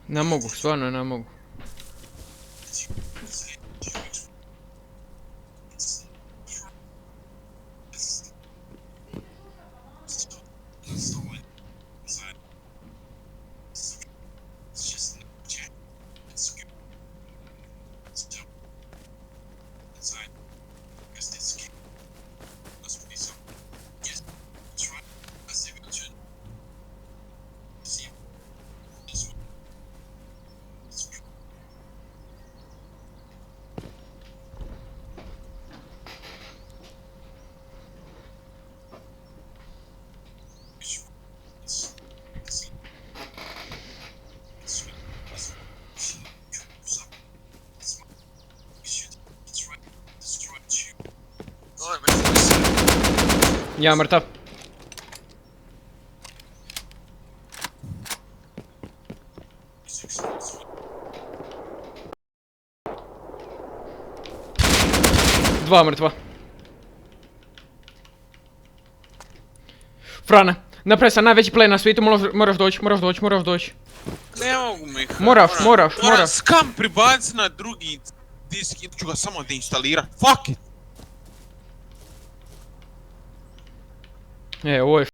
Ne mogu, stvarno ne mogu. Ja mrtav. Dva mrtva. Frane, napravi sam najveći play na svijetu, moraš doći. Ne mogu mi. Moraš. Moram skam pribac na drugi disk i ću ga samo deinstalirat. Fuck it! Ovo je